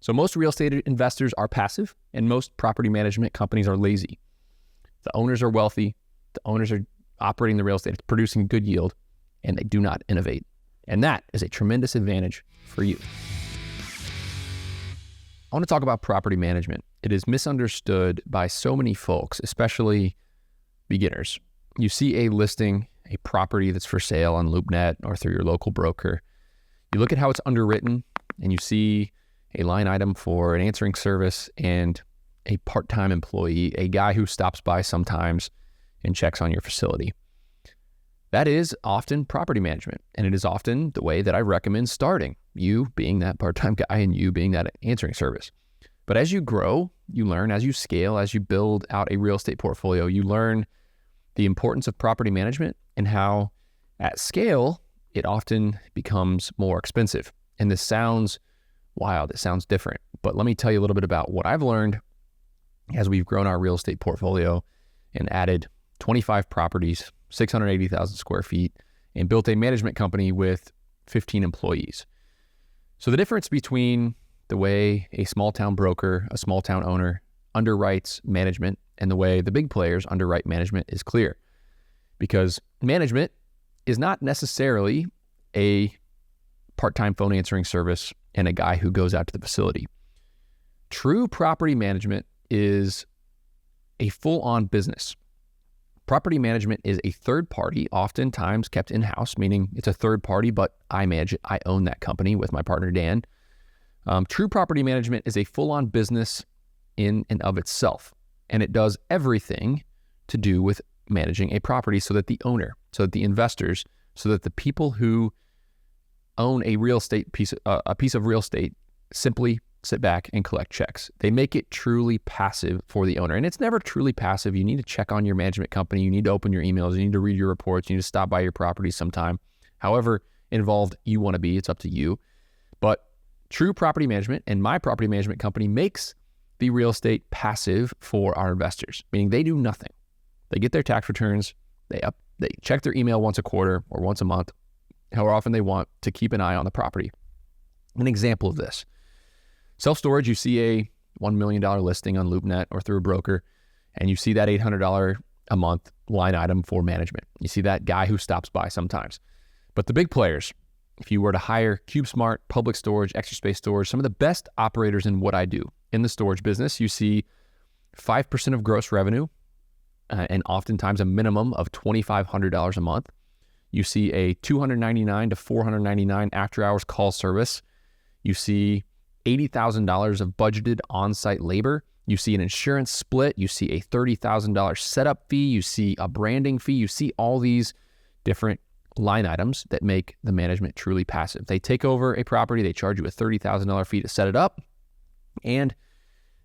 So most real estate investors are passive, and most property management companies are lazy. The owners are wealthy, the owners are operating the real estate, it's producing good yield, and they do not innovate. And that is a tremendous advantage for you. I want to talk about property management. It is misunderstood by so many folks, especially beginners. You see a listing, a property that's for sale on LoopNet or through your local broker. You look at how it's underwritten, and you see a line item for an answering service and a part-time employee, a guy who stops by sometimes and checks on your facility. That is often property management, and it is often the way that I recommend starting, you being that part-time guy and you being that answering service. But as you grow, you learn, as you scale, as you build out a real estate portfolio, you learn the importance of property management and how at scale, it often becomes more expensive. And this sounds wild, it sounds different, but let me tell you a little bit about what I've learned as we've grown our real estate portfolio and added 25 properties, 680,000 square feet, and built a management company with 15 employees. So the difference between the way a small town broker, a small town owner underwrites management and the way the big players underwrite management is clear. Because management is not necessarily a part-time phone answering service and a guy who goes out to the facility. True property management is a full-on business. Property management is a third party, oftentimes kept in-house, meaning it's a third party, but I manage it. I own that company with my partner, Dan. True property management is a full-on business in and of itself, and it does everything to do with managing a property so that the owner, so that the investors, so that the people who own a real estate piece of real estate simply sit back and collect checks. They make it truly passive for the owner. And it's never truly passive. You need to check on your management company. You need to open your emails. You need to read your reports. You need to stop by your property sometime. However involved you want to be, it's up to you. But true property management and my property management company makes the real estate passive for our investors, meaning they do nothing. They get their tax returns. They check their email once a quarter or once a month, however often they want, to keep an eye on the property. An example of this. Self-storage, you see a $1 million listing on LoopNet or through a broker, and you see that $800 a month line item for management. You see that guy who stops by sometimes. But the big players, if you were to hire CubeSmart, Public Storage, Extra Space Storage, some of the best operators in what I do in the storage business, you see 5% of gross revenue and oftentimes a minimum of $2,500 a month. You see a $299 to $499 after-hours call service. You see $80,000 of budgeted on-site labor. You see an insurance split. You see a $30,000 setup fee. You see a branding fee. You see all these different line items that make the management truly passive. They take over a property. They charge you a $30,000 fee to set it up. And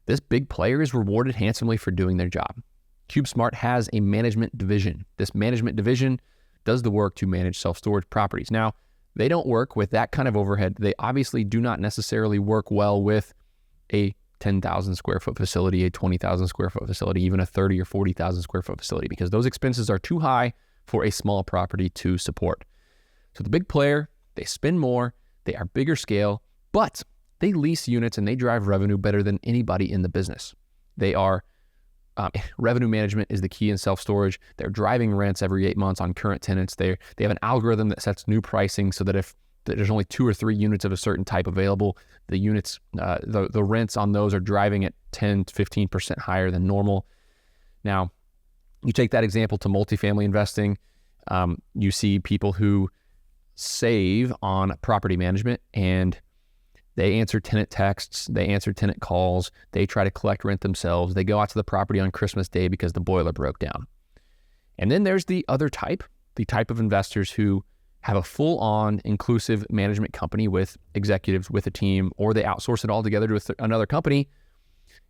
this big player is rewarded handsomely for doing their job. CubeSmart has a management division. This management division does the work to manage self-storage properties. Now, they don't work with that kind of overhead. They obviously do not necessarily work well with a 10,000 square foot facility, a 20,000 square foot facility, even a 30 or 40,000 square foot facility, because those expenses are too high for a small property to support. So the big player, they spend more, they are bigger scale, but they lease units and they drive revenue better than anybody in the business. They are revenue management is the key in self-storage. They're driving rents every 8 months on current tenants. They have an algorithm that sets new pricing so that if there's only 2 or 3 units of a certain type available, the units, the rents on those are driving at 10 to 15% higher than normal. Now, you take that example to multifamily investing. You see people who save on property management and they answer tenant texts, they answer tenant calls, they try to collect rent themselves, they go out to the property on Christmas Day because the boiler broke down. And then there's the other type, the type of investors who have a full-on inclusive management company with executives, with a team, or they outsource it all together to another company,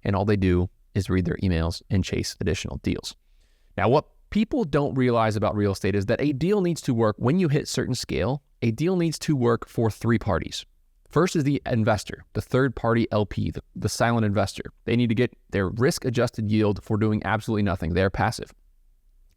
and all they do is read their emails and chase additional deals. Now, what people don't realize about real estate is that a deal needs to work when you hit certain scale. A deal needs to work for 3 parties. First is the investor, the third-party LP, the silent investor. They need to get their risk-adjusted yield for doing absolutely nothing. They're passive.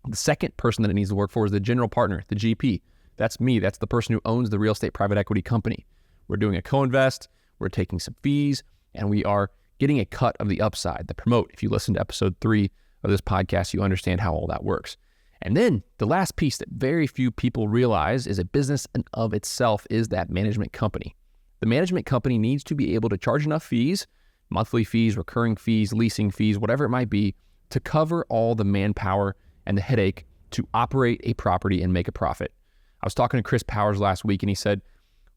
The second person that it needs to work for is the general partner, the GP. That's me. That's the person who owns the real estate private equity company. We're doing a co-invest. We're taking some fees. and we are getting a cut of the upside, the promote. If you listen to episode 3 of this podcast, you understand how all that works. And then the last piece that very few people realize is a business in of itself is that management company. The management company needs to be able to charge enough fees, monthly fees, recurring fees, leasing fees, whatever it might be, to cover all the manpower and the headache to operate a property and make a profit. I was talking to Chris Powers last week, and he said,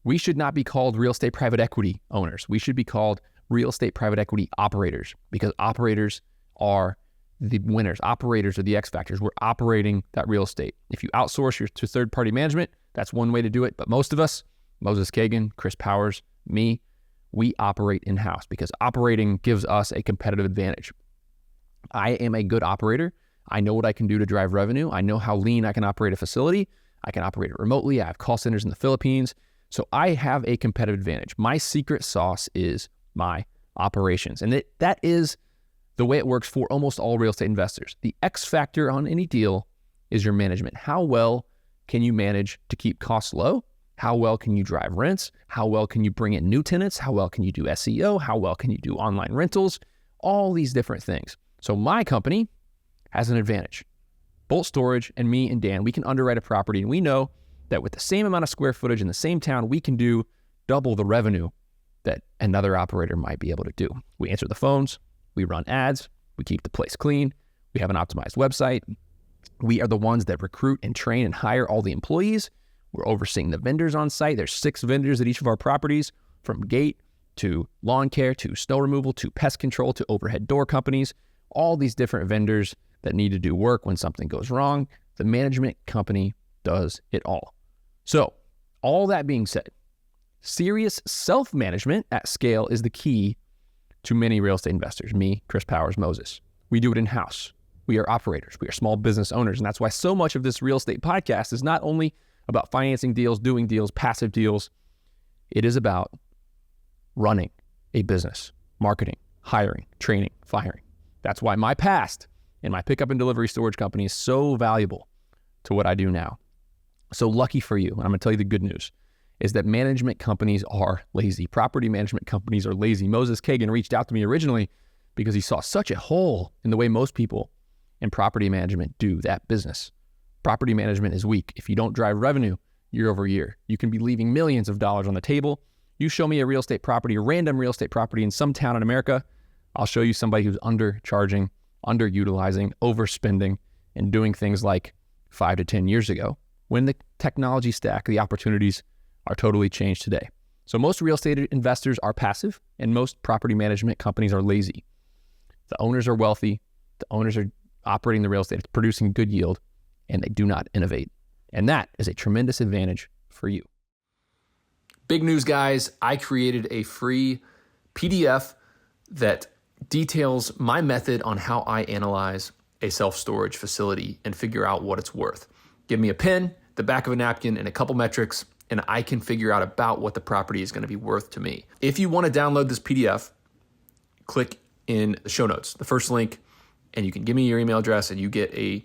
we should not be called real estate private equity owners. We should be called real estate private equity operators, because operators are the winners. Operators are the X factors. We're operating that real estate. If you outsource to third-party management, that's one way to do it. But most of us, Moses Kagan, Chris Powers, me, we operate in-house because operating gives us a competitive advantage. I am a good operator. I know what I can do to drive revenue. I know how lean I can operate a facility. I can operate it remotely. I have call centers in the Philippines. So I have a competitive advantage. My secret sauce is my operations. And that is the way it works for almost all real estate investors. The X factor on any deal is your management. How well can you manage to keep costs low? How well can you drive rents? How well can you bring in new tenants? How well can you do SEO? How well can you do online rentals? All these different things. So my company has an advantage. Bolt Storage and me and Dan, we can underwrite a property, and we know that with the same amount of square footage in the same town, we can do double the revenue that another operator might be able to do. We answer the phones, we run ads, we keep the place clean, we have an optimized website. We are the ones that recruit and train and hire all the employees. We're overseeing the vendors on site. There's 6 vendors at each of our properties, from gate to lawn care to snow removal to pest control to overhead door companies, all these different vendors that need to do work when something goes wrong. The management company does it all. So all that being said, serious self-management at scale is the key to many real estate investors. Me, Chris Powers, Moses. We do it in-house. We are operators. We are small business owners. And that's why so much of this real estate podcast is not only about financing deals, doing deals, passive deals. It is about running a business, marketing, hiring, training, firing. That's why my past and my pickup and delivery storage company is so valuable to what I do now. So lucky for you, and I'm going to tell you the good news, is that management companies are lazy. Property management companies are lazy. Moses Kagan reached out to me originally because he saw such a hole in the way most people in property management do that business. Property management is weak. If you don't drive revenue year over year, you can be leaving millions of dollars on the table. You show me a real estate property, a random real estate property in some town in America, I'll show you somebody who's undercharging, underutilizing, overspending, and doing things like 5 to 10 years ago, when the technology stack, the opportunities are totally changed today. So most real estate investors are passive, and most property management companies are lazy. The owners are wealthy, the owners are operating the real estate, it's producing good yield, and they do not innovate. And that is a tremendous advantage for you. Big news, guys. I created a free PDF that details my method on how I analyze a self-storage facility and figure out what it's worth. Give me a pen, the back of a napkin, and a couple metrics, and I can figure out about what the property is going to be worth to me. If you want to download this PDF, click in the show notes, the first link, and you can give me your email address, and you get a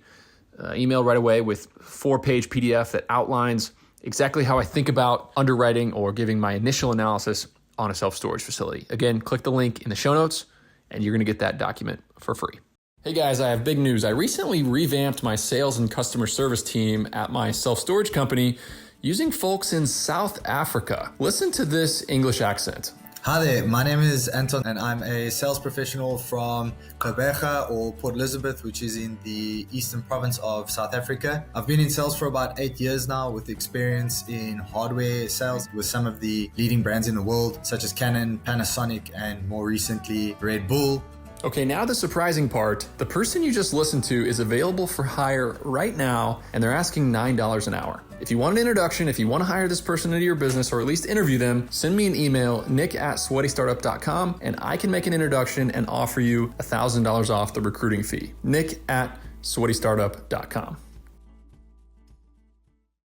email right away with 4-page PDF that outlines exactly how I think about underwriting or giving my initial analysis on a self-storage facility. Again, click the link in the show notes, and you're going to get that document for free. Hey guys, I have big news. I recently revamped my sales and customer service team at my self-storage company using folks in South Africa. Listen to this English accent. Hi there, my name is Anton and I'm a sales professional from Gqeberha or Port Elizabeth, which is in the eastern province of South Africa. I've been in sales for about 8 years now with experience in hardware sales with some of the leading brands in the world, such as Canon, Panasonic, and more recently Red Bull. Okay, now the surprising part. The person you just listened to is available for hire right now, and they're asking $9 an hour. If you want an introduction, if you want to hire this person into your business or at least interview them, send me an email, nick@sweatystartup.com, and I can make an introduction and offer you $1,000 off the recruiting fee. nick@sweatystartup.com.